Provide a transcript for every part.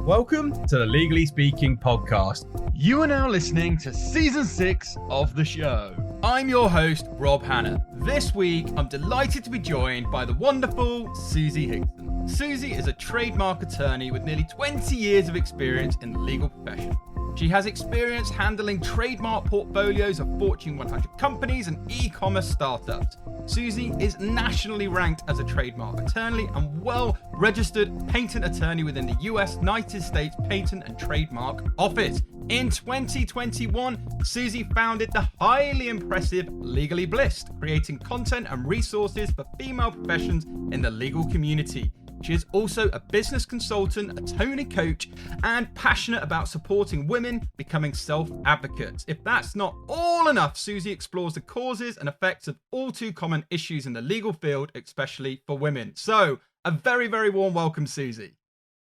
Welcome to the Legally Speaking podcast. You are now listening to season 6 of the show. I'm your host, Rob Hanna. This week, I'm delighted to be joined by the wonderful Suzi Hixon. Suzi is a trademark attorney with nearly 20 years of experience in the legal profession. She has experience handling trademark portfolios of Fortune 100 companies and e-commerce startups. Suzi is nationally ranked as a trademark attorney and well-registered patent attorney within the United States Patent and Trademark Office. In 2021, Suzi founded the highly impressive Legally Blissed, creating content and resources for female professions in the legal community. She is also a business consultant, attorney coach, and passionate about supporting women becoming self-advocates. If that's not all enough, Suzi explores the causes and effects of all too common issues in the legal field, especially for women. So, a very, very warm welcome, Suzi.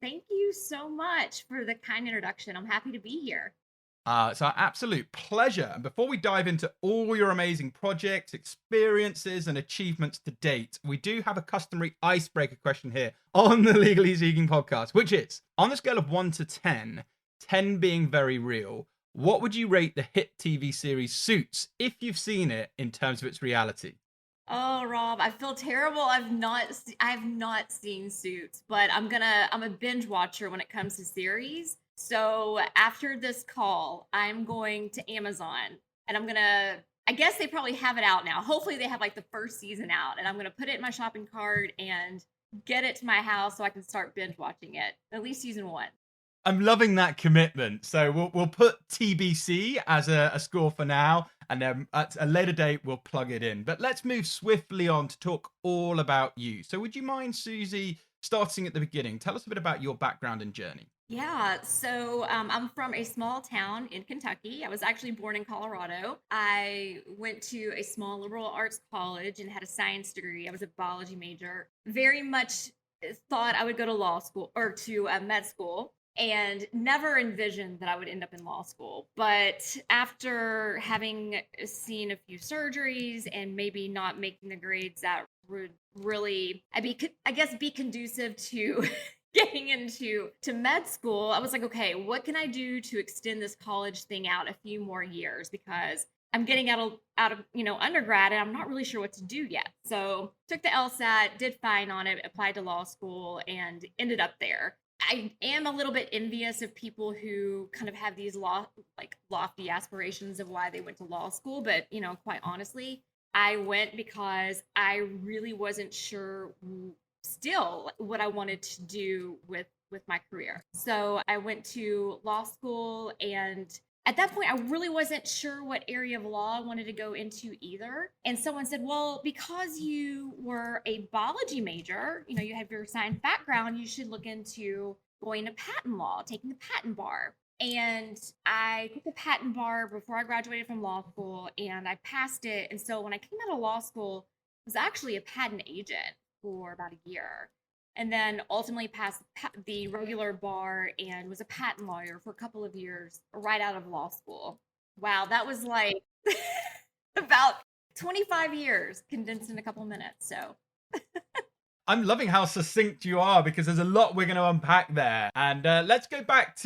Thank you so much for the kind introduction. I'm happy to be here. It's our absolute pleasure. And before we dive into all your amazing projects, experiences, and achievements to date, we do have a customary icebreaker question here on the Legally Speaking podcast, which is, on the scale of 1 to 10, 10 being very real, what would you rate the hit TV series Suits, if you've seen it, in terms of its reality? Oh, Rob, I feel terrible. I've not seen Suits, but I'm a binge watcher when it comes to series. So after this call, I'm going to Amazon and I guess they probably have it out now. Hopefully they have like the first season out, and I'm going to put it in my shopping cart and get it to my house so I can start binge watching it, at least season 1. I'm loving that commitment. So we'll put TBC as a score for now, and then at a later date, we'll plug it in. But let's move swiftly on to talk all about you. So would you mind, Suzi, starting at the beginning? Tell us a bit about your background and journey. Yeah, so I'm from a small town in Kentucky. I was actually born in Colorado. I went to a small liberal arts college and had a science degree. I was a biology major. Very much thought I would go to law school or to med school, and never envisioned that I would end up in law school. But after having seen a few surgeries and maybe not making the grades that would really, be conducive to getting into med school, I was like, okay, what can I do to extend this college thing out a few more years? Because I'm getting out of undergrad and I'm not really sure what to do yet. So took the LSAT, did fine on it, applied to law school, and ended up there. I am a little bit envious of people who kind of have these lofty aspirations of why they went to law school. But, quite honestly, I went because I really wasn't sure still what I wanted to do with my career. So I went to law school, and at that point, I really wasn't sure what area of law I wanted to go into either. And someone said, well, because you were a biology major, you have your science background, you should look into going to patent law, taking the patent bar. And I took the patent bar before I graduated from law school, and I passed it. And so when I came out of law school, I was actually a patent agent for about a year, and then ultimately passed the regular bar and was a patent lawyer for a couple of years right out of law school. Wow, that was like about 25 years condensed in a couple minutes. So I'm loving how succinct you are, because there's a lot we're going to unpack there. And let's go back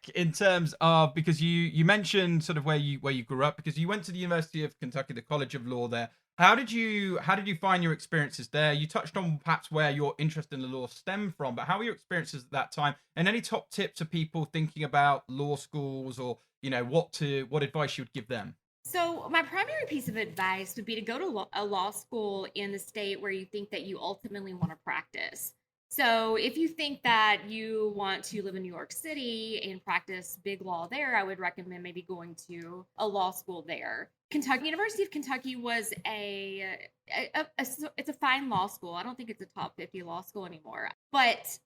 in terms of, because you mentioned sort of where you grew up, because you went to the University of Kentucky, the College of Law there. How did you find your experiences there? You touched on perhaps where your interest in the law stemmed from, but how were your experiences at that time? And any top tips for people thinking about law schools, or what advice you would give them? So my primary piece of advice would be to go to a law school in the state where you think that you ultimately want to practice. So if you think that you want to live in New York City and practice big law there, I would recommend maybe going to a law school there. University of Kentucky was it's a fine law school. I don't think it's a top 50 law school anymore. But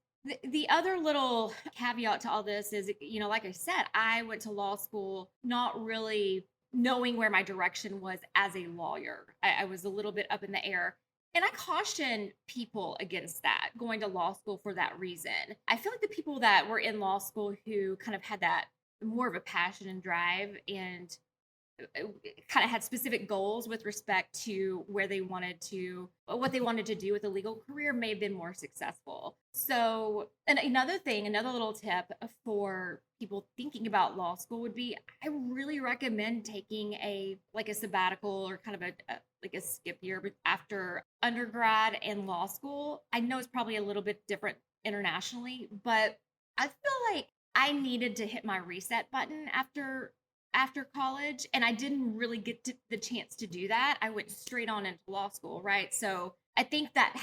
the other little caveat to all this is, like I said, I went to law school not really knowing where my direction was as a lawyer. I was a little bit up in the air. And I caution people against that, going to law school for that reason. I feel like the people that were in law school who kind of had that more of a passion and drive and kind of had specific goals with respect to what they wanted to do with a legal career may have been more successful. So, and another little tip for people thinking about law school would be, I really recommend taking a sabbatical or kind of a skip year after undergrad and law school. I know it's probably a little bit different internationally, but I feel like I needed to hit my reset button after college, and I didn't really get the chance to do that. I went straight on into law school, right? So I think that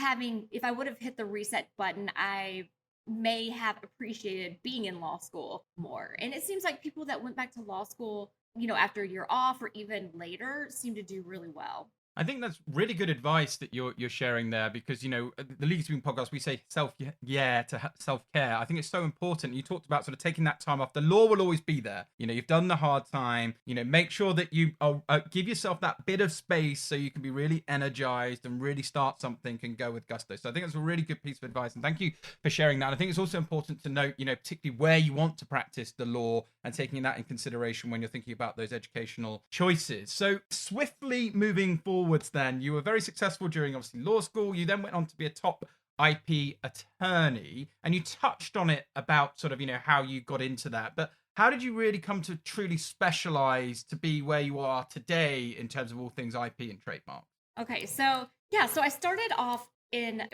if I would have hit the reset button, I may have appreciated being in law school more. And it seems like people that went back to law school, after a year off or even later, seem to do really well. I think that's really good advice that you're sharing there, because the Legal Speaking podcast, we say to self-care. I think it's so important. You talked about sort of taking that time off. The law will always be there. You've done the hard time. Make sure that you give yourself that bit of space so you can be really energized and really start something and go with gusto. So I think that's a really good piece of advice, and thank you for sharing that. And I think it's also important to note, particularly where you want to practice the law and taking that in consideration when you're thinking about those educational choices. So swiftly moving forward, then, you were very successful during obviously law school. You then went on to be a top IP attorney, and you touched on it about sort of how you got into that, but how did you really come to truly specialize to be where you are today in terms of all things IP and trademark? Okay, so I started off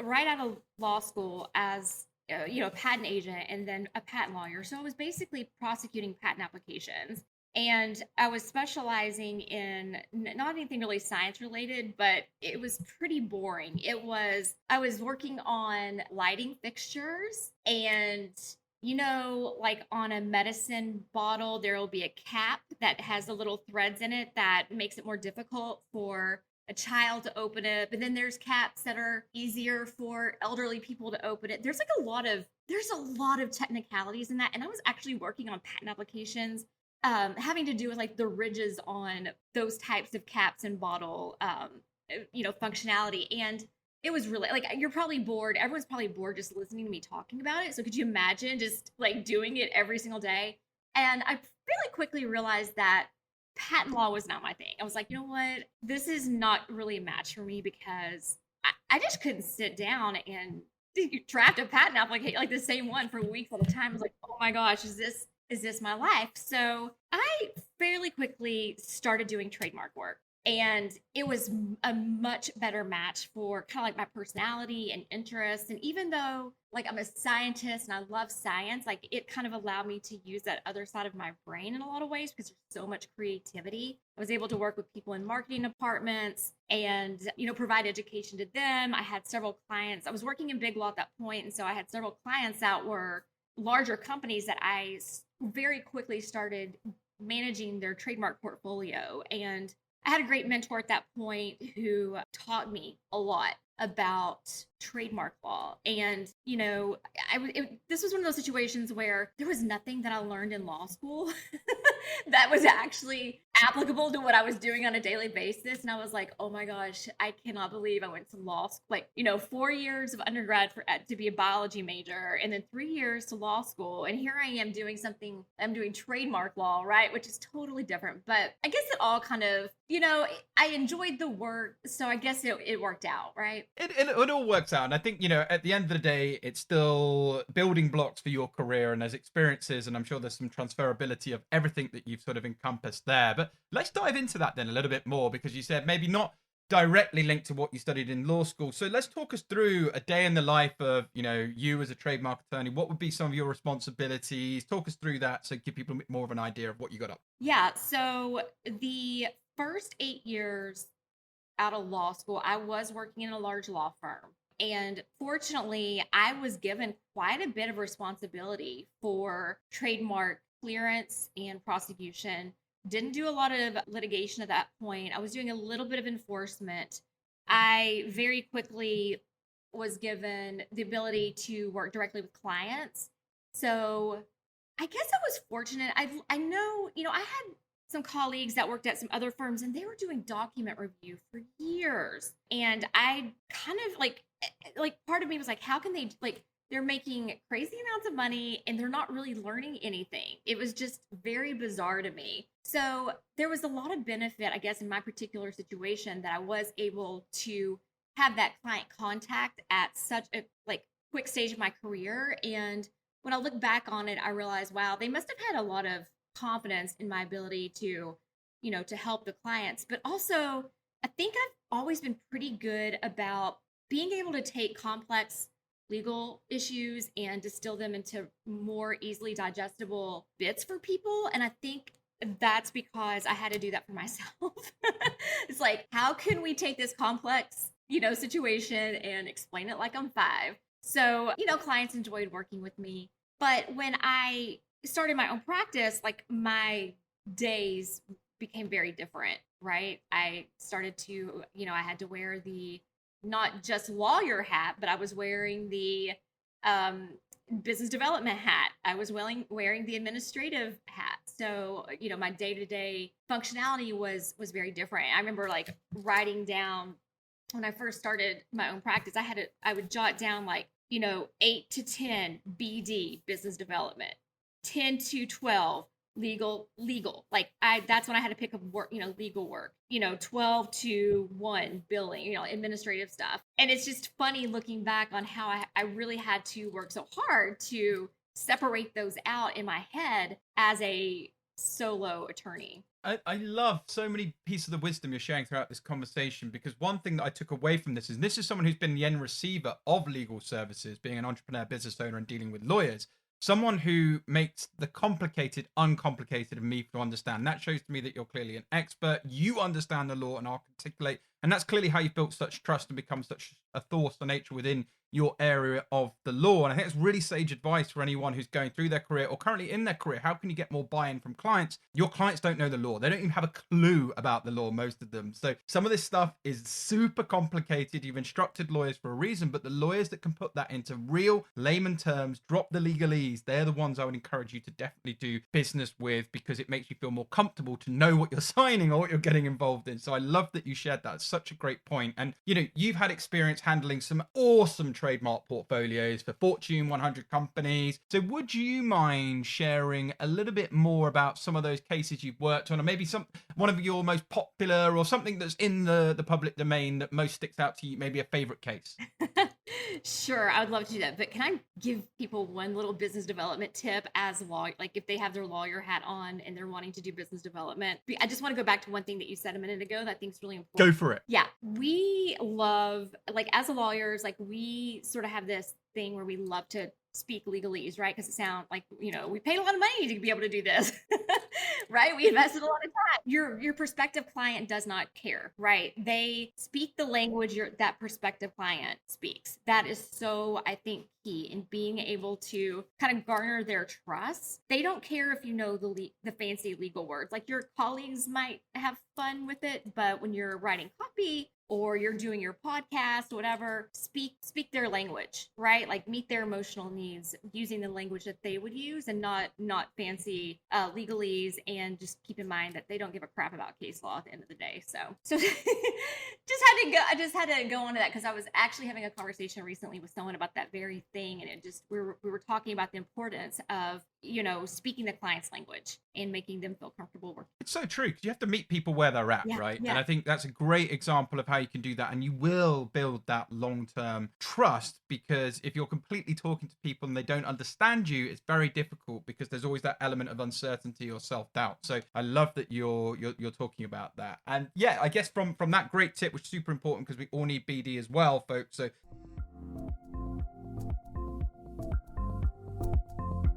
right out of law school as a patent agent and then a patent lawyer. So I was basically prosecuting patent applications. And I was specializing in not anything really science related, but it was pretty boring. I was working on lighting fixtures, and like on a medicine bottle, there will be a cap that has the little threads in it that makes it more difficult for a child to open it. But then there's caps that are easier for elderly people to open it. There's a lot of technicalities in that. And I was actually working on patent applications having to do with like the ridges on those types of caps and bottle, functionality. And it was really like, you're probably bored. Everyone's probably bored just listening to me talking about it. So could you imagine just like doing it every single day? And I really quickly realized that patent law was not my thing. I was like, you know what? This is not really a match for me, because I just couldn't sit down and draft a patent application, like the same one for weeks at a time. I was like, oh my gosh, is this my life? So I fairly quickly started doing trademark work, and it was a much better match for kind of like my personality and interests. And even though like I'm a scientist and I love science, like it kind of allowed me to use that other side of my brain in a lot of ways, because there's so much creativity. I was able to work with people in marketing departments and, provide education to them. I had several clients. I was working in big law at that point, and so I had several clients that were larger companies that I very quickly started managing their trademark portfolio. And I had a great mentor at that point who taught me a lot about trademark law. And, this was one of those situations where there was nothing that I learned in law school that was actually applicable to what I was doing on a daily basis. And I was like, oh my gosh, I cannot believe I went to law school, like, 4 years of undergrad to be a biology major, and then 3 years to law school. And here I am I'm doing trademark law, right? Which is totally different. But I guess it all kind of, I enjoyed the work. So I guess it worked out, right? It all works out. And I think, at the end of the day, it's still building blocks for your career, and there's experiences, and I'm sure there's some transferability of everything that you've sort of encompassed there. But let's dive into that then a little bit more, because you said maybe not directly linked to what you studied in law school. So let's talk us through a day in the life of, you as a trademark attorney. What would be some of your responsibilities? Talk us through that, so give people a bit more of an idea of what you got up. Yeah. So the first 8 years out of law school, I was working in a large law firm. And fortunately, I was given quite a bit of responsibility for trademark clearance and prosecution. Didn't do a lot of litigation at that point. I was doing a little bit of enforcement. I very quickly was given the ability to work directly with clients. So I guess I was fortunate. I know, I had some colleagues that worked at some other firms, and they were doing document review for years. And I kind of like part of me was like, how can they, like, they're making crazy amounts of money and they're not really learning anything. It was just very bizarre to me. So there was a lot of benefit, I guess, in my particular situation that I was able to have that client contact at such a quick stage of my career. And when I look back on it, I realized, wow, they must have had a lot of confidence in my ability to, to help the clients. But also, I think I've always been pretty good about being able to take complex legal issues and distill them into more easily digestible bits for people. And I think that's because I had to do that for myself. It's like, how can we take this complex, situation and explain it like I'm 5? So, clients enjoyed working with me. But when I started my own practice, my days became very different, right? I started to, I had to wear the not just lawyer hat, but I was wearing the business development hat. I was wearing the administrative hat. So, my day-to-day functionality was very different. I remember writing down when I first started my own practice, I would jot down 8 to 10 BD, business development, 10 to 12 legal. That's when I had to pick up work, legal work, 12 to 1 billing, administrative stuff. And it's just funny looking back on how I really had to work so hard to separate those out in my head as a solo attorney. I love so many pieces of wisdom you're sharing throughout this conversation, because one thing that I took away from this is someone who's been the end receiver of legal services, being an entrepreneur, business owner, and dealing with lawyers. Someone who makes the complicated uncomplicated of me to understand. That shows to me that you're clearly an expert. You understand the law and articulate, and that's clearly how you've built such trust and become such a force for nature within your area of the law. And I think it's really sage advice for anyone who's going through their career or currently in their career. How can you get more buy-in from clients? Your clients don't know the law. They don't even have a clue about the law, most of them. So some of this stuff is super complicated. You've instructed lawyers for a reason, but the lawyers that can put that into real layman terms, drop the legalese, they're the ones I would encourage you to definitely do business with, because it makes you feel more comfortable to know what you're signing or what you're getting involved in. So I love that you shared that. It's such a great point. And, you've had experience handling some awesome trademark portfolios for Fortune 100 companies. So would you mind sharing a little bit more about some of those cases you've worked on, or maybe one of your most popular, or something that's in the public domain that most sticks out to you, maybe a favorite case? Sure, I would love to do that. But can I give people one little business development tip as a lawyer? If they have their lawyer hat on and they're wanting to do business development. I just want to go back to one thing that you said a minute ago that I think is really important. Go for it. Yeah. We love, as a lawyers, we sort of have this thing where we love to speak legalese, right? Because it sounds like, we paid a lot of money to be able to do this, right? We invested a lot of time. Your prospective client does not care, right? They speak the language that prospective client speaks. That is so, I think, key in being able to kind of garner their trust. They don't care if you know the fancy legal words. Your colleagues might have fun with it, but when you're writing copy or you're doing your podcast, whatever, speak their language, right? Meet their emotional needs using the language that they would use, and not fancy legalese. And just keep in mind that they don't give a crap about case law at the end of the day. So I just had to go on to that, because I was actually having a conversation recently with someone about that very thing, and we were talking about the importance of speaking the client's language and making them feel comfortable working. It's so true, because you have to meet people where they're at, right? Yeah. And I think that's a great example of how you can do that, and you will build that long-term trust, because if you're completely talking to people and they don't understand you, it's very difficult, because there's always that element of uncertainty or self-doubt. So I love that you're talking about that. And yeah, I guess from that great tip, which is super important, because we all need BD as well, folks. So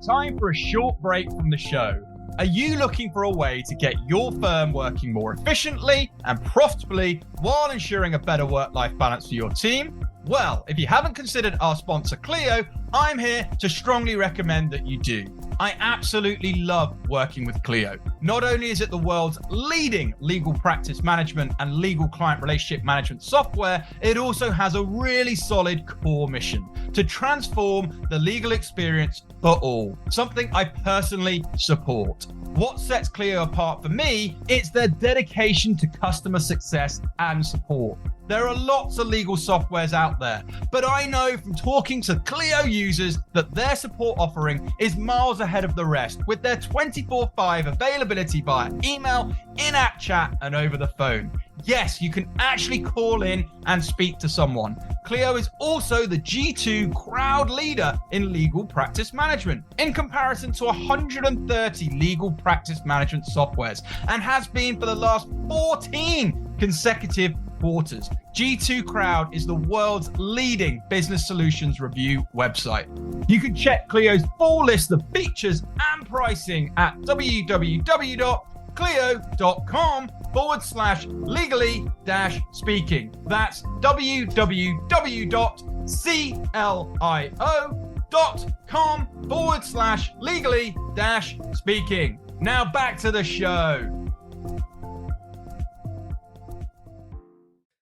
time for a short break from the show. Are you looking for a way to get your firm working more efficiently and profitably while ensuring a better work-life balance for your team? Well, if you haven't considered our sponsor 𝐥𝐢𝐬𝐬𝐿, I'm here to strongly recommend that you do. I absolutely love working with 𝐥𝐢𝐬𝐬𝐿. Not only is it the world's leading legal practice management and legal client relationship management software, it also has a really solid core mission to transform the legal experience for all, something I personally support. What sets Clio apart for me, it's their dedication to customer success and support. There are lots of legal softwares out there, but I know from talking to Clio users that their support offering is miles ahead of the rest, with their 24/5 availability via email, in-app chat, and over the phone. Yes, you can actually call in and speak to someone. Clio is also the G2 crowd leader in legal practice management, in comparison to 130 legal practice management softwares, and has been for the last 14 consecutive quarters. G2 Crowd is the world's leading business solutions review website. You can check Clio's full list of features and pricing at www.clio.com/legally-speaking. That's www.clio.com/legally-speaking. Now back to the show.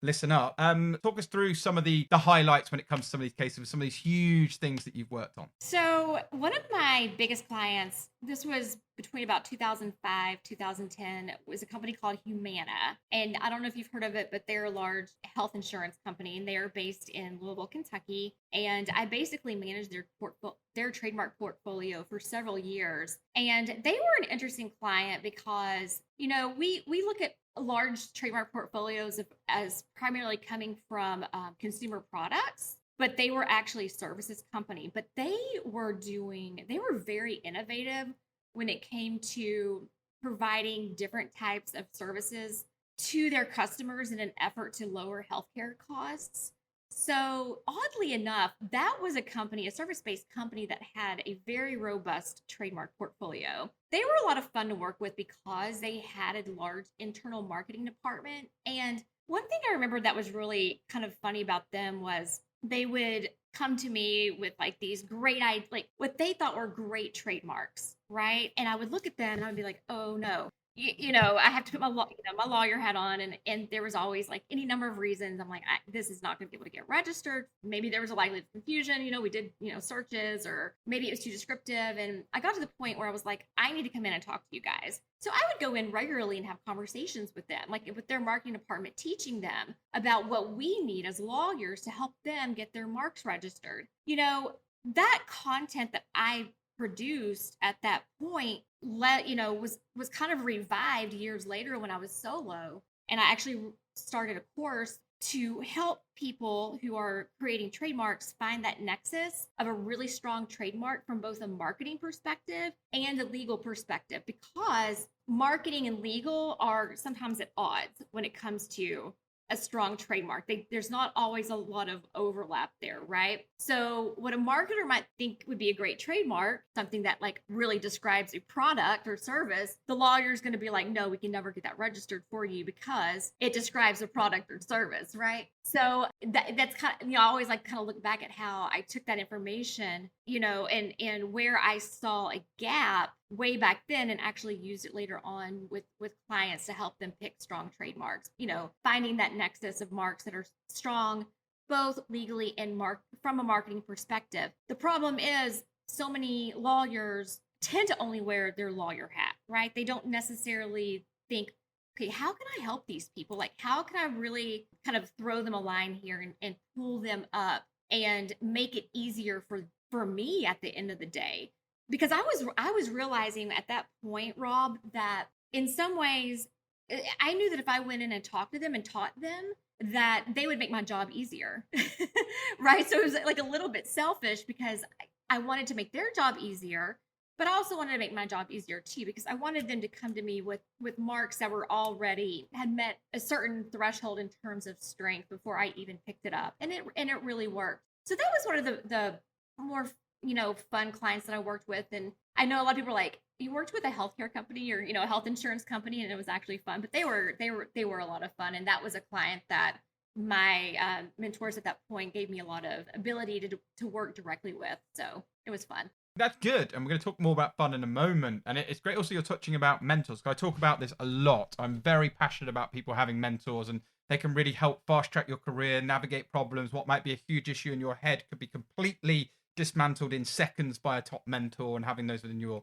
Listen up. Talk us through some of the highlights when it comes to some of these cases, some of these huge things that you've worked on. So one of my biggest clients, this was between about 2005, 2010, was a company called Humana. And I don't know if you've heard of it, but they're a large health insurance company, and they are based in Louisville, Kentucky. And I basically managed their trademark portfolio for several years. And they were an interesting client because, you know, we look at large trademark portfolios as primarily coming from consumer products, but they were actually a services company. But they were very innovative when it came to providing different types of services to their customers in an effort to lower healthcare costs. So oddly enough, that was a service-based company that had a very robust trademark portfolio. They were a lot of fun to work with because they had a large internal marketing department. And one thing I remember that was really kind of funny about them was they would come to me with like these great, like what they thought were great trademarks, right? And I would look at them and I would be like, oh no. You know, I have to put my lawyer hat on, and there was always like any number of reasons. I'm like, this is not going to be able to get registered. Maybe there was a likelihood of confusion. You know, we did, searches, or maybe it was too descriptive. And I got to the point where I was like, I need to come in and talk to you guys. So I would go in regularly and have conversations with them, like with their marketing department, teaching them about what we need as lawyers to help them get their marks registered. You know, that content that I produced at that point was kind of revived years later when I was solo, and I actually started a course to help people who are creating trademarks find that nexus of a really strong trademark from both a marketing perspective and a legal perspective, because marketing and legal are sometimes at odds when it comes to a strong trademark. There's not always a lot of overlap there, right? So what a marketer might think would be a great trademark, something that like really describes a product or service, the lawyer's going to be like, no, we can never get that registered for you because it describes a product or service, right? So that's kind of, I always like kind of look back at how I took that information, and where I saw a gap way back then and actually used it later on with clients to help them pick strong trademarks, finding that nexus of marks that are strong, both legally and from a marketing perspective. The problem is so many lawyers tend to only wear their lawyer hat, right? They don't necessarily think, okay, how can I help these people? Like, how can I really kind of throw them a line here and pull them up and make it easier for me at the end of the day? Because I was realizing at that point, Rob, that in some ways, I knew that if I went in and talked to them and taught them, that they would make my job easier, right? So it was like a little bit selfish because I wanted to make their job easier, but I also wanted to make my job easier too, because I wanted them to come to me with marks that had met a certain threshold in terms of strength before I even picked it up, and it really worked. So that was one of the more fun clients that I worked with. And I know a lot of people are like, you worked with a healthcare company or, a health insurance company, and it was actually fun, but they were a lot of fun. And that was a client that my mentors at that point gave me a lot of ability to work directly with. So it was fun. That's good. And we're going to talk more about fun in a moment. And it's great also you're touching about mentors, because I talk about this a lot. I'm very passionate about people having mentors, and they can really help fast track your career, navigate problems. What might be a huge issue in your head could be completely dismantled in seconds by a top mentor, and having those within your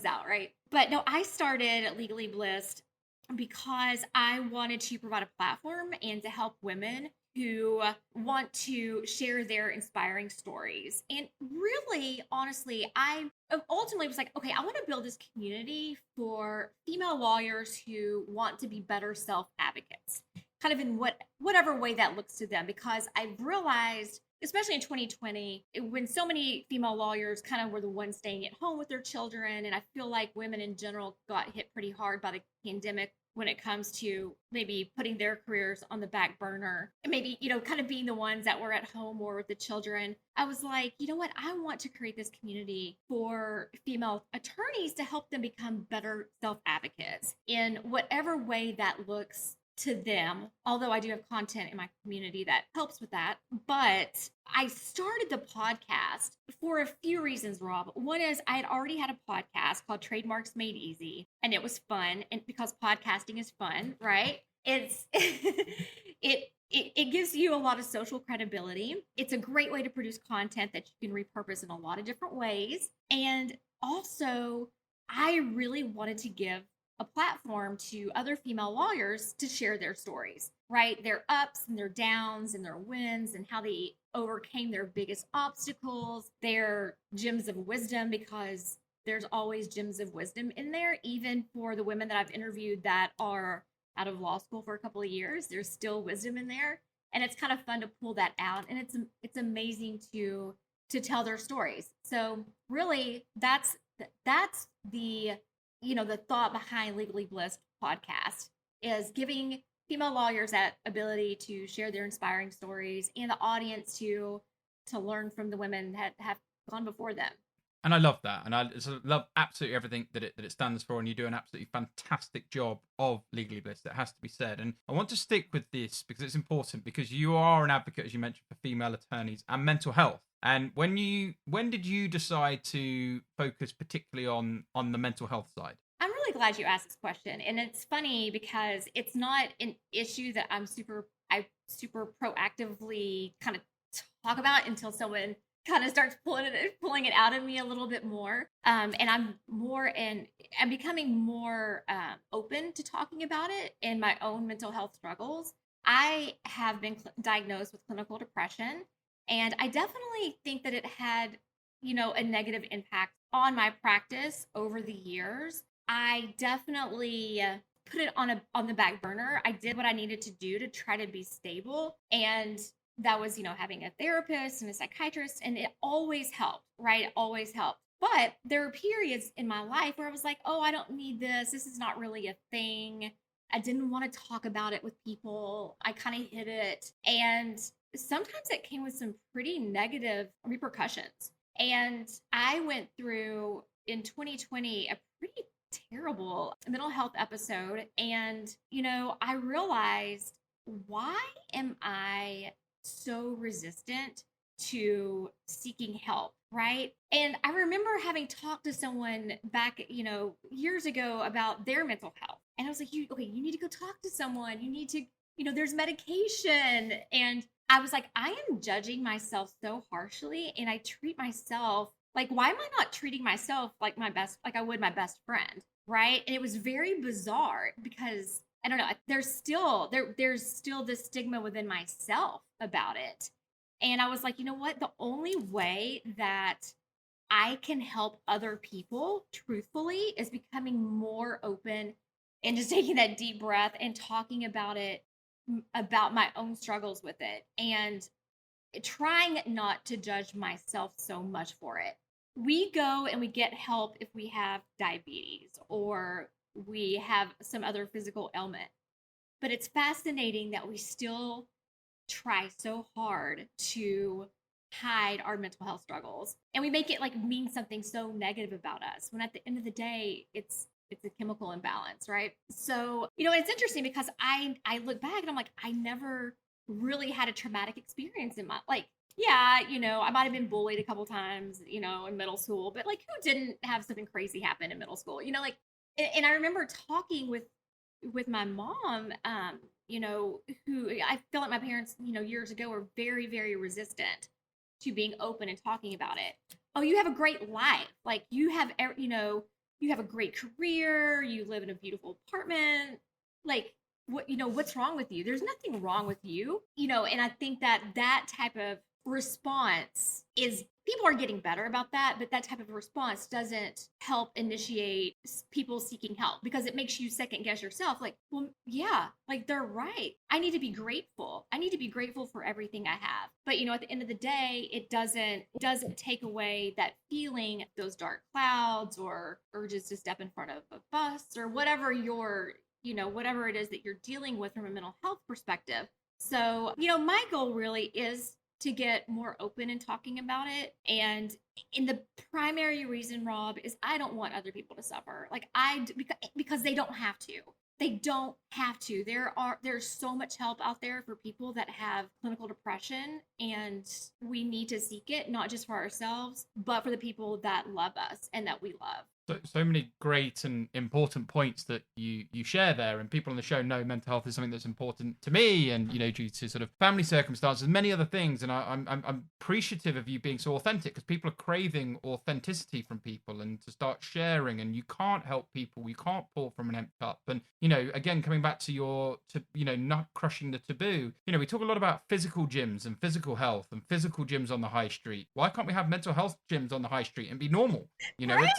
comes out, right? But no, I started Legally Blissed because I wanted to provide a platform and to help women who want to share their inspiring stories. And really, honestly, I ultimately was like, okay, I want to build this community for female lawyers who want to be better self advocates, kind of in whatever way that looks to them, because I've realized especially in 2020, when so many female lawyers kind of were the ones staying at home with their children. And I feel like women in general got hit pretty hard by the pandemic when it comes to maybe putting their careers on the back burner and maybe, kind of being the ones that were at home more with the children. I was like, you know what? I want to create this community for female attorneys to help them become better self-advocates in whatever way that looks to them. Although I do have content in my community that helps with that. But I started the podcast for a few reasons, Rob. One is I had already had a podcast called Trademarks Made Easy, and it was fun. And because podcasting is fun, right? It's it gives you a lot of social credibility. It's a great way to produce content that you can repurpose in a lot of different ways. And also, I really wanted to give a platform to other female lawyers to share their stories, right? Their ups and their downs and their wins and how they overcame their biggest obstacles, their gems of wisdom, because there's always gems of wisdom in there, even for the women that I've interviewed that are out of law school for a couple of years. There's still wisdom in there. And it's kind of fun to pull that out. And it's amazing to tell their stories. So really that's the the thought behind Legally Blissed podcast is giving female lawyers that ability to share their inspiring stories and the audience to learn from the women that have gone before them. And I love that. And I love absolutely everything that it stands for. And you do an absolutely fantastic job of Legally Blissed, that has to be said. And I want to stick with this because it's important, because you are an advocate, as you mentioned, for female attorneys and mental health. And when did you decide to focus particularly on the mental health side? I'm really glad you asked this question. And it's funny because it's not an issue that I super proactively kind of talk about until someone kind of starts pulling it out of me a little bit more. And I'm becoming more open to talking about it in my own mental health struggles. I have been diagnosed with clinical depression, and I definitely think that it had, a negative impact on my practice over the years. I definitely put it on the back burner. I did what I needed to do to try to be stable, and that was, having a therapist and a psychiatrist, and it always helped, right? It always helped. But there were periods in my life where I was like, oh, I don't need this. This is not really a thing. I didn't want to talk about it with people. I kind of hid it. And sometimes it came with some pretty negative repercussions. And I went through in 2020 a pretty terrible mental health episode. And, I realized, why am I so resistant to seeking help, right? And I remember having talked to someone back, years ago about their mental health. And I was like, you need to go talk to someone. You need to, there's medication. And I was like, I am judging myself so harshly, and I treat myself like, why am I not treating myself like I would my best friend, right? And it was very bizarre because I don't know, there's still this stigma within myself about it. And I was like, you know what? The only way that I can help other people truthfully is becoming more open and just taking that deep breath and talking about it, about my own struggles with it, and trying not to judge myself so much for it. We go and we get help if we have diabetes or we have some other physical ailment. But it's fascinating that we still try so hard to hide our mental health struggles, and we make it like mean something so negative about us, when at the end of the day, it's a chemical imbalance, right? So, it's interesting because I look back and I'm like, I never really had a traumatic experience in my, like, yeah, I might have been bullied a couple times, in middle school, but like, who didn't have something crazy happen in middle school? And I remember talking with my mom, who I feel like my parents, years ago were very, very resistant to being open and talking about it. Oh, you have a great life. Like, you have a great career. You live in a beautiful apartment. Like, what's wrong with you? There's nothing wrong with you, and I think that type of response is, people are getting better about that, but that type of response doesn't help initiate people seeking help, because it makes you second guess yourself. Like, well, yeah, like they're right. I need to be grateful. I need to be grateful for everything I have. But at the end of the day, it doesn't take away that feeling, those dark clouds or urges to step in front of a bus or whatever whatever it is that you're dealing with from a mental health perspective. So, my goal really is to get more open in talking about it. And the primary reason, Rob, is I don't want other people to suffer. Like because they don't have to. They don't have to. There's so much help out there for people that have clinical depression, and we need to seek it, not just for ourselves, but for the people that love us and that we love. So many great and important points that you share there, and people on the show know mental health is something that's important to me, and due to sort of family circumstances and many other things, and I'm appreciative of you being so authentic, because people are craving authenticity from people and to start sharing, and you can't help people, you can't pour from an empty cup. And again, coming back to not crushing the taboo, we talk a lot about physical gyms and physical health and physical gyms on the high street. Why can't we have mental health gyms on the high street and be normal? Right?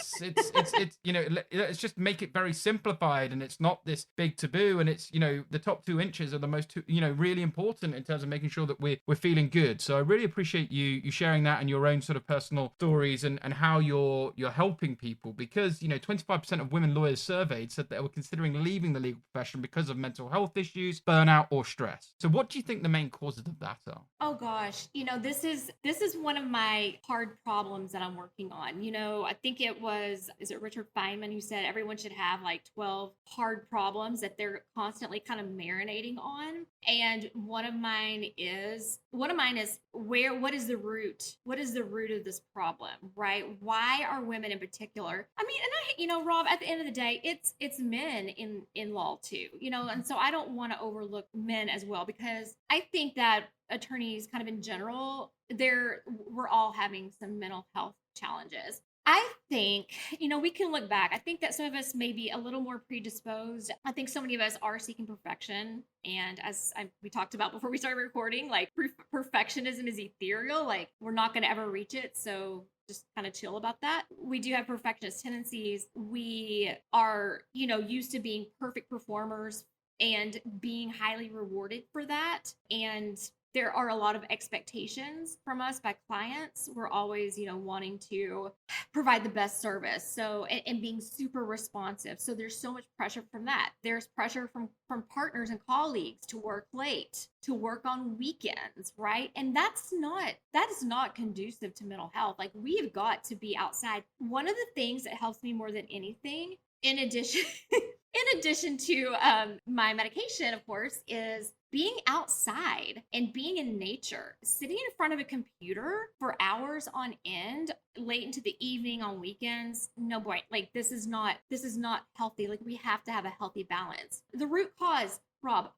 It's just make it very simplified, and it's not this big taboo, and it's the top 2 inches are the most really important in terms of making sure that we're feeling good. So I really appreciate you sharing that and your own sort of personal stories and how you're helping people, because 25% of women lawyers surveyed said that they were considering leaving the legal profession because of mental health issues, burnout, or stress. So what do you think the main causes of that are? Oh gosh, this is one of my hard problems that I'm working on. I think is it Richard Feynman who said everyone should have like 12 hard problems that they're constantly kind of marinating on. And one of mine is what is the root? What is the root of this problem, right? Why are women in particular? I mean, and Rob, at the end of the day, it's men in law too, and so I don't want to overlook men as well, because I think that attorneys kind of in general, we're all having some mental health challenges. I think, we can look back. I think that some of us may be a little more predisposed. I think so many of us are seeking perfection. And we talked about before we started recording, like perfectionism is ethereal. Like we're not going to ever reach it. So just kind of chill about that. We do have perfectionist tendencies. We are, used to being perfect performers and being highly rewarded for that. And there are a lot of expectations from us by clients. We're always, wanting to provide the best service. So, and being super responsive. So there's so much pressure from that. There's pressure from partners and colleagues to work late, to work on weekends, right? And that is not conducive to mental health. Like we've got to be outside. One of the things that helps me more than anything, in addition to my medication, of course, is being outside and being in nature. Sitting in front of a computer for hours on end, late into the evening on weekends, no boy. Like this is not healthy. Like we have to have a healthy balance. The root cause, Rob,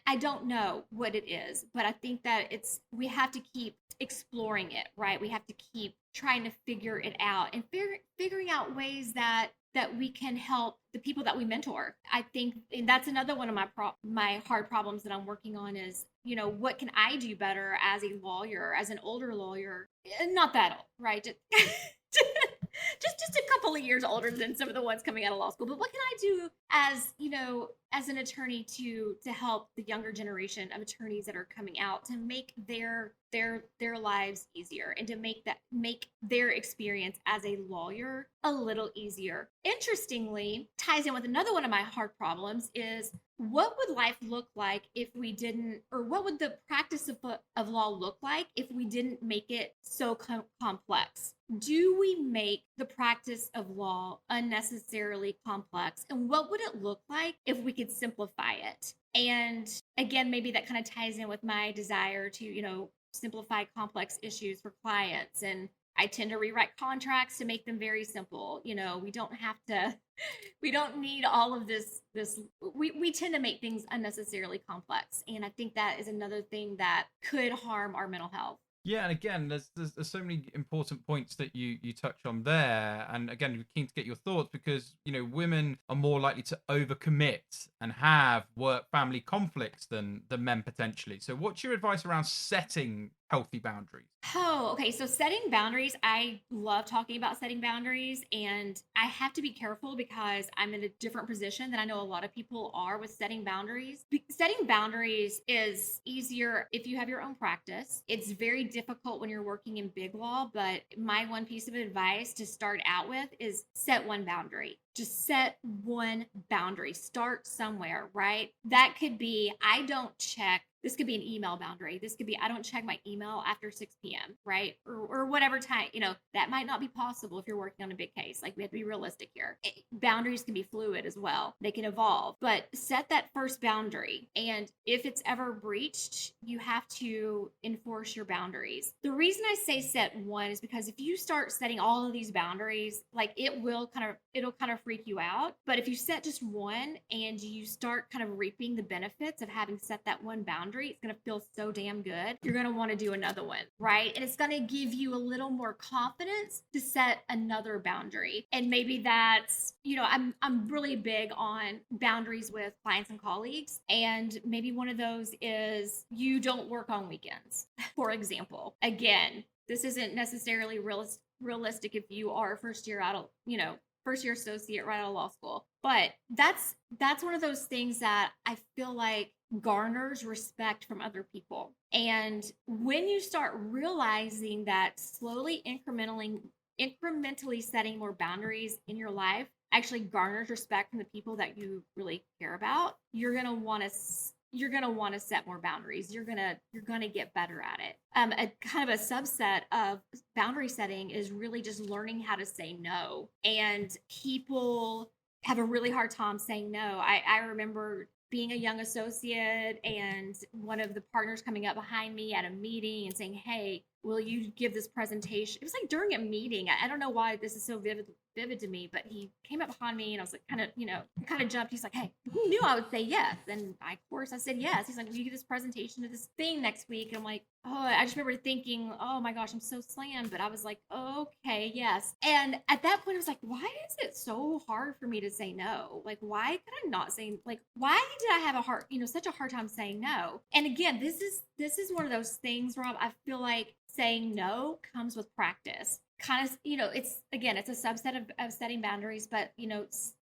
I don't know what it is, but I think that we have to keep exploring it, right? We have to keep trying to figure it out and figuring out ways that we can help the people that we mentor. I think, and that's another one of my hard problems that I'm working on is, what can I do better as a lawyer, as an older lawyer? Not that old, right? Just a couple of years older than some of the ones coming out of law school. But what can I do as an attorney to help the younger generation of attorneys that are coming out to make their lives easier and to make their experience as a lawyer a little easier? Interestingly, ties in with another one of my hard problems is, what would life look like if we didn't, or what would the practice of law look like if we didn't make it so complex? Do we make the practice of law unnecessarily complex? And what would it look like if we could simplify it? And again, maybe that kind of ties in with my desire to, simplify complex issues for clients. And I tend to rewrite contracts to make them very simple. We don't need all of this. We tend to make things unnecessarily complex. And I think that is another thing that could harm our mental health. Yeah, and again, there's so many important points that you touch on there, and again, we're keen to get your thoughts because women are more likely to overcommit and have work-family conflicts than men potentially. So, what's your advice around setting healthy boundaries? Oh, okay. So setting boundaries, I love talking about setting boundaries, and I have to be careful because I'm in a different position than I know a lot of people are with setting boundaries. Setting boundaries is easier if you have your own practice. It's very difficult when you're working in big law, but my one piece of advice to start out with is set one boundary. Just set one boundary. Start somewhere, right? That could be, I don't check. This could be an email boundary. This could be, I don't check my email after 6 p.m., right? Or whatever time, that might not be possible if you're working on a big case. Like, we have to be realistic here. Boundaries can be fluid as well. They can evolve, but set that first boundary. And if it's ever breached, you have to enforce your boundaries. The reason I say set one is because if you start setting all of these boundaries, like, it'll kind of freak you out. But if you set just one and you start kind of reaping the benefits of having set that one boundary, it's going to feel so damn good. You're going to want to do another one, right? And it's going to give you a little more confidence to set another boundary. And maybe that's, I'm really big on boundaries with clients and colleagues. And maybe one of those is you don't work on weekends, for example. Again, this isn't necessarily realistic if you are first year associate right out of law school. But that's one of those things that I feel like garners respect from other people. And when you start realizing that slowly, incrementally setting more boundaries in your life actually garners respect from the people that you really care about, you're going to want to set more boundaries. You're gonna get better at it. A kind of a subset of boundary setting is really just learning how to say no. And people have a really hard time saying no. I remember being a young associate and one of the partners coming up behind me at a meeting and saying, "Hey, will you give this presentation?" It was like during a meeting. I don't know why this is so vivid to me, but he came up behind me and I was like, kind of jumped. He's like, "Hey, who knew I would say yes?" And of course I said yes. He's like, "Will you give this presentation to this thing next week?" And I'm like, oh, I just remember thinking, oh my gosh, I'm so slammed. But I was like, okay, yes. And at that point I was like, why is it so hard for me to say no? Like, why could I not say, like, why did I have such a hard time saying no? And again, this is one of those things, Rob, I feel like saying no comes with practice. Kind of, it's a subset of setting boundaries, but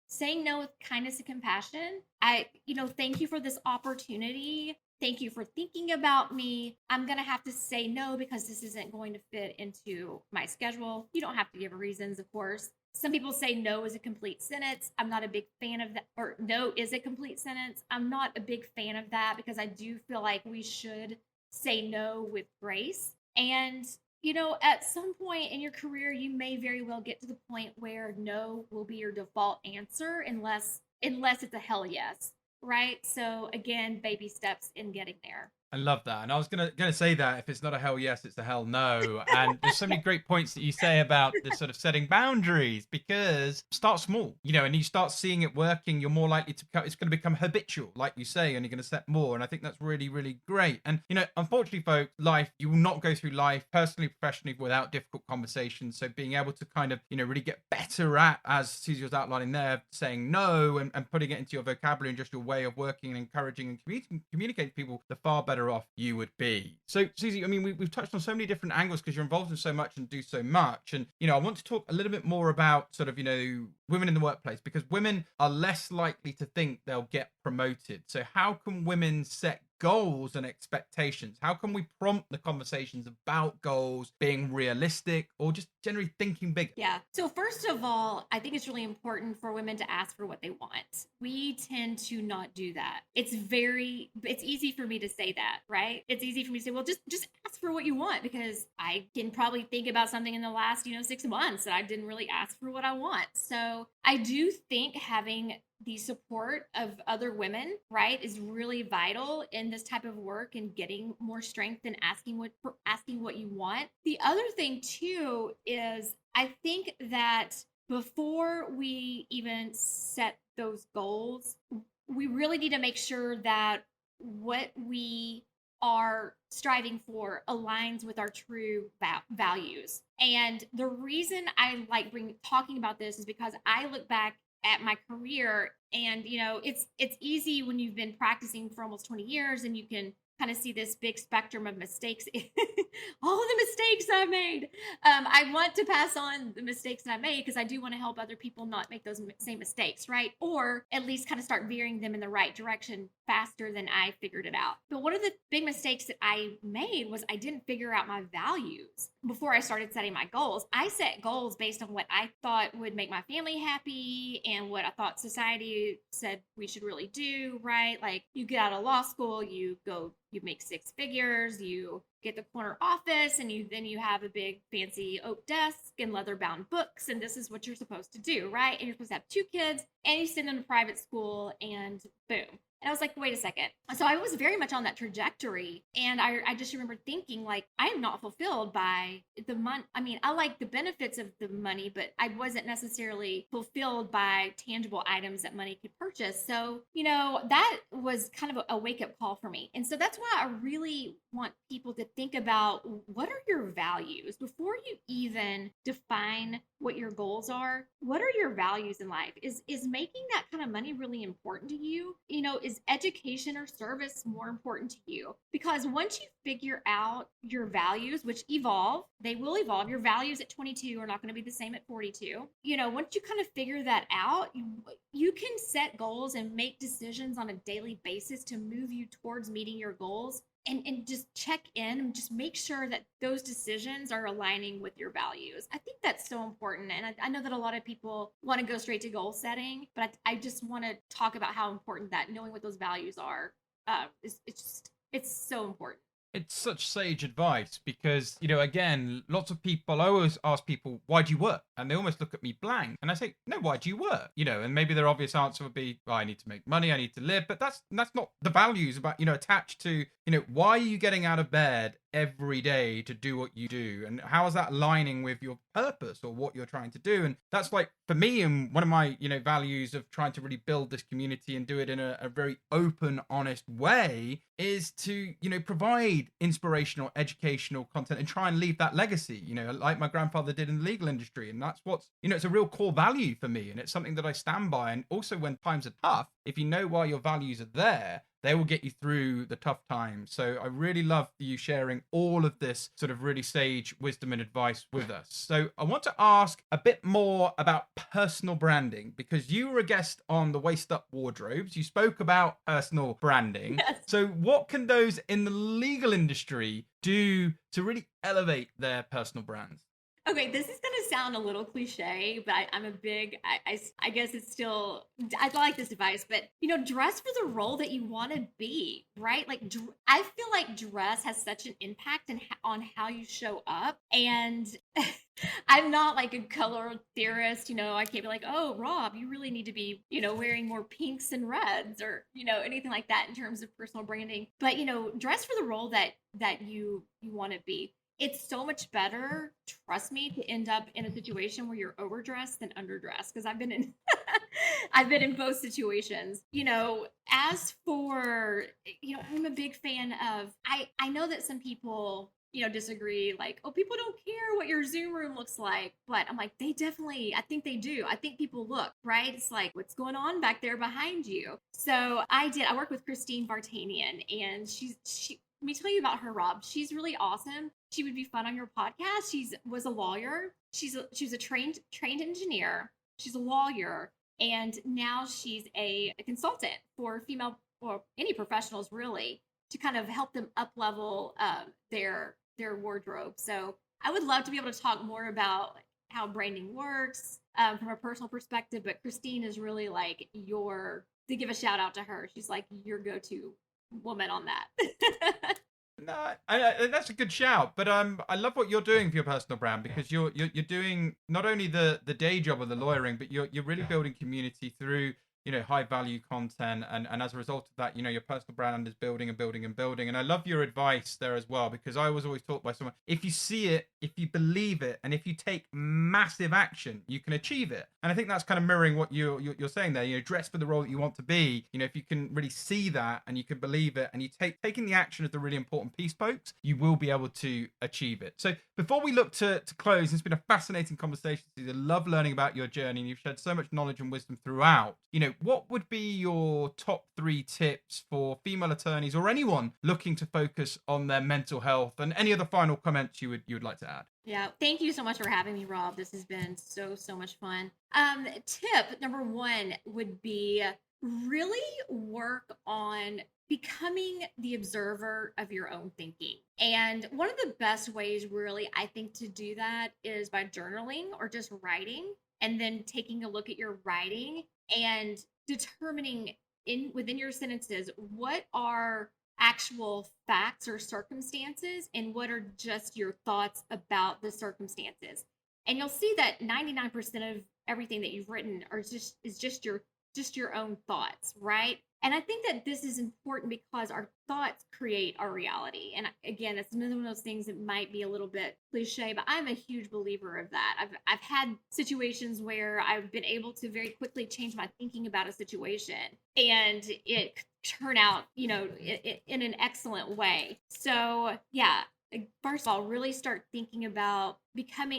saying no with kindness and compassion. Thank you for this opportunity. Thank you for thinking about me. I'm going to have to say no because this isn't going to fit into my schedule. You don't have to give reasons, of course. Some people say no is a complete sentence. I'm not a big fan of that, or no is a complete sentence. I'm not a big fan of that because I do feel like we should say no with grace. And at some point in your career, you may very well get to the point where no will be your default answer unless it's a hell yes, right? So again, baby steps in getting there. I love that. And I was gonna say that if it's not a hell yes, it's a hell no. And there's so many great points that you say about this sort of setting boundaries, because start small, and you start seeing it working, you're more likely to it's going to become habitual, like you say, and you're going to set more. And I think that's really, really great. And, unfortunately, folks, you will not go through life personally, professionally without difficult conversations. So being able to kind of, really get better at, as Suzi was outlining there, saying no and putting it into your vocabulary and just your way of working and encouraging and communicating to people, the far better off you would be. So Suzi, we've touched on so many different angles because you're involved in so much and do so much, and I want to talk a little bit more about sort of women in the workplace, because women are less likely to think they'll get promoted. So how can women set goals and expectations? How can we prompt the conversations about goals being realistic or just generally thinking big? Yeah. So first of all, I think it's really important for women to ask for what they want. We tend to not do that. It's easy for me to say that, right? It's easy for me to say, well, just ask for what you want, because I can probably think about something in the last, 6 months that I didn't really ask for what I want. So I do think having the support of other women, right, is really vital in this type of work and getting more strength and asking what you want. The other thing too is I think that before we even set those goals, we really need to make sure that what we are striving for aligns with our true values. And the reason I like talking about this is because I look back at my career, and it's easy when you've been practicing for almost 20 years and you can kind of see this big spectrum of mistakes, all the mistakes I've made. I want to pass on the mistakes that I made because I do want to help other people not make those same mistakes, right? Or at least kind of start veering them in the right direction faster than I figured it out. But one of the big mistakes that I made was I didn't figure out my values before I started setting my goals. I set goals based on what I thought would make my family happy and what I thought society said we should really do, right? Like you get out of law school, you make six figures, you get the corner office, and then you have a big fancy oak desk and leather bound books, and this is what you're supposed to do, right? And you're supposed to have 2 kids, and you send them to private school, and boom. And I was like, wait a second. So I was very much on that trajectory. And I just remember thinking, like, I am not fulfilled by the money. I mean, I like the benefits of the money, but I wasn't necessarily fulfilled by tangible items that money could purchase. So, that was kind of a wake-up call for me. And so that's why I really want people to think about, what are your values? Before you even define what your goals are, what are your values in life? Is making that kind of money really important to you? Is education or service more important to you? Because once you figure out your values, which they will evolve. Your values at 22 are not going to be the same at 42. Once you kind of figure that out, you can set goals and make decisions on a daily basis to move you towards meeting your goals. And just check in and just make sure that those decisions are aligning with your values. I think that's so important. And I know that a lot of people want to go straight to goal setting, but I just want to talk about how important that knowing what those values are, it's so important. It's such sage advice because, again, lots of people, I always ask people, why do you work? And they almost look at me blank. And I say, no, why do you work? And maybe their obvious answer would be, well, I need to make money, I need to live. But that's not the values about, attached to, why are you getting out of bed every day to do what you do? And how is that aligning with your purpose or what you're trying to do? And that's like, for me, and one of my, values of trying to really build this community and do it in a very open, honest way is to, provide inspirational, educational content and try and leave that legacy, like my grandfather did in the legal industry. And that's what's, it's a real core value for me. And it's something that I stand by. And also when times are tough, if you know why your values are there, they will get you through the tough times. So I really love you sharing all of this sort of really sage wisdom and advice with us. So I want to ask a bit more about personal branding, because you were a guest on the Waist Up Wardrobes. You spoke about personal branding. Yes. So what can those in the legal industry do to really elevate their personal brands? Okay, this is going to sound a little cliche, but I'm a big, I guess it's still, I like this advice, but, dress for the role that you want to be, right? Like, I feel like dress has such an impact on how you show up. And I'm not like a color theorist, I can't be like, oh, Rob, you really need to be, wearing more pinks and reds or, anything like that in terms of personal branding. But, dress for the role that you want to be. It's so much better, trust me, to end up in a situation where you're overdressed than underdressed, because I've been in I've been in both situations. As for, I'm a big fan of, I know that some people, disagree, like, oh, people don't care what your Zoom room looks like. But I'm like, I think they do. I think people look, right? It's like, what's going on back there behind you? So I worked with Christine Vartanian, and let me tell you about her, Rob. She's really awesome. She would be fun on your podcast. She was a lawyer. She was a trained engineer. She's a lawyer. And now she's a consultant for female or any professionals, really, to kind of help them up level their wardrobe. So I would love to be able to talk more about how branding works from a personal perspective. But Christine is really like to give a shout out to her. She's like your go-to woman on that. No, that's a good shout. But I love what you're doing for your personal brand, because you're doing not only the day job of the lawyering, but you're really building community through high value content, and as a result of that, your personal brand is building and building and building. And I love your advice there as well, because I was always taught by someone, if you see it, if you believe it, and if you take massive action, you can achieve it. And I think that's kind of mirroring what you're saying there. Dress for the role that you want to be. If you can really see that and you can believe it, and you taking the action is the really important piece, folks, you will be able to achieve it. So before we look to close, it's been a fascinating conversation. I love learning about your journey, and you've shared so much knowledge and wisdom throughout. what would be your top 3 tips for female attorneys or anyone looking to focus on their mental health, and any other final comments you would like to add? Yeah, thank you so much for having me, Rob. This has been so much fun. Tip number 1 would be really work on becoming the observer of your own thinking. And one of the best ways, really, I think, to do that is by journaling or just writing, and then taking a look at your writing and determining within your sentences what are actual facts or circumstances and what are just your thoughts about the circumstances. And you'll see that 99% of everything that you've written is just your own thoughts, right? And I think that this is important because our thoughts create our reality. And again, it's one of those things that might be a little bit cliche, but I'm a huge believer of that. I've had situations where I've been able to very quickly change my thinking about a situation, and it turn out, in an excellent way. So yeah, first of all, really start thinking about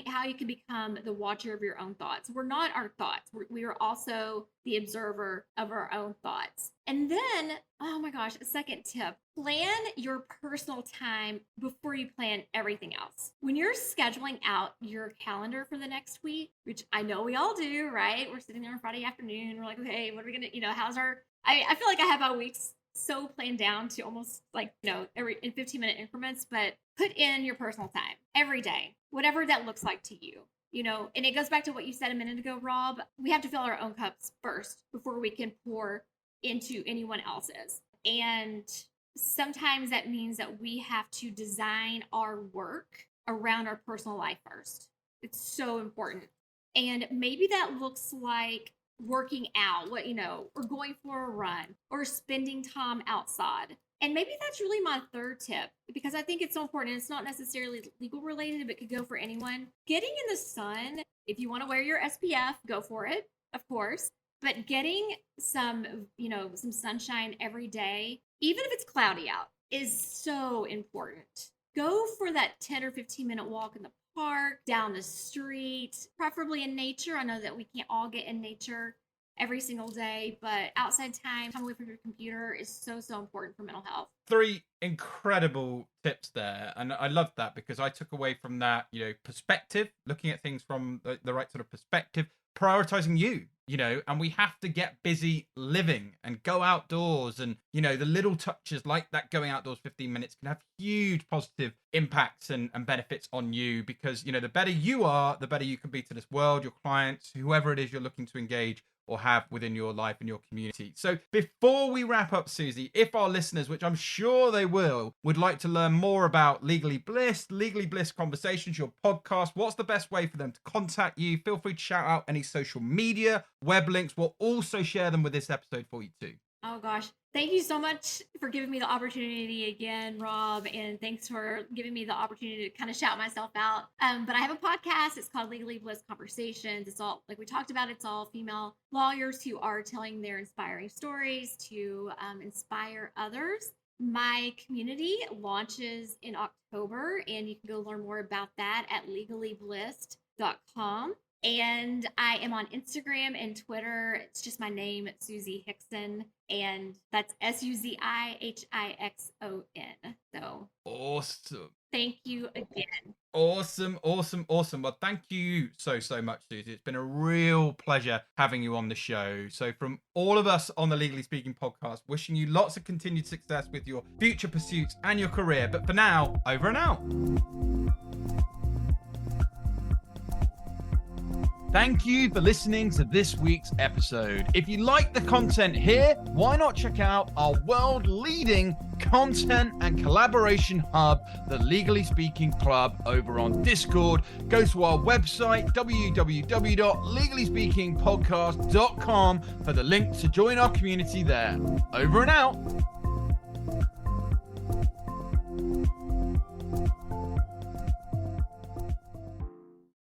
how you can become the watcher of your own thoughts. We're not our thoughts. We are also the observer of our own thoughts. And then, oh my gosh, a second tip, plan your personal time before you plan everything else. When you're scheduling out your calendar for the next week, which I know we all do, right? We're sitting there on Friday afternoon. We're like, okay, what are we going to, I feel like I have our weeks so planned down to almost every in 15-minute increments, but put in your personal time every day, whatever that looks like to you, and it goes back to what you said a minute ago, Rob. We have to fill our own cups first before we can pour into anyone else's. And sometimes that means that we have to design our work around our personal life first. It's so important. And maybe that looks like working out, or going for a run, or spending time outside. And maybe that's really my third tip, because I think it's so important. It's not necessarily legal related, but could go for anyone. Getting in the sun, if you want to wear your SPF, go for it, of course. But getting some sunshine every day, even if it's cloudy out, is so important. Go for that 10 or 15-minute walk in the park, down the street, preferably in nature. I know that we can't all get in nature every single day, but outside time away from your computer is so important for mental health. 3 incredible tips there, and I love that, because I took away from that, perspective, looking at things from the right sort of perspective, prioritizing you, and we have to get busy living and go outdoors, and the little touches like that, going outdoors 15 minutes, can have huge positive impacts and benefits on you, because the better you are, the better you can be to this world, your clients, whoever it is you're looking to engage or have within your life and your community. So before we wrap up, Suzi, if our listeners, which I'm sure they will, would like to learn more about Legally Blissed Conversations, your podcast, what's the best way for them to contact you? Feel free to shout out any social media, web links. We'll also share them with this episode for you too. Oh gosh, thank you so much for giving me the opportunity again, Rob, and thanks for giving me the opportunity to kind of shout myself out. But I have a podcast. It's called Legally Blissed Conversations. It's all, like we talked about, it's all female lawyers who are telling their inspiring stories to inspire others. My community launches in October, and you can go learn more about that at legallyblissed.com. And I am on Instagram and Twitter. It's just my name, Suzi Hixon, and that's SUZIHIXON. So awesome. Thank you again. Awesome. Well, thank you so much, Suzi. It's been a real pleasure having you on the show. So from all of us on the Legally Speaking podcast, wishing you lots of continued success with your future pursuits and your career. But for now, over and out. Thank you for listening to this week's episode. If you like the content here, why not check out our world-leading content and collaboration hub, the Legally Speaking Club, over on Discord. Go to our website, www.legallyspeakingpodcast.com, for the link to join our community there. Over and out.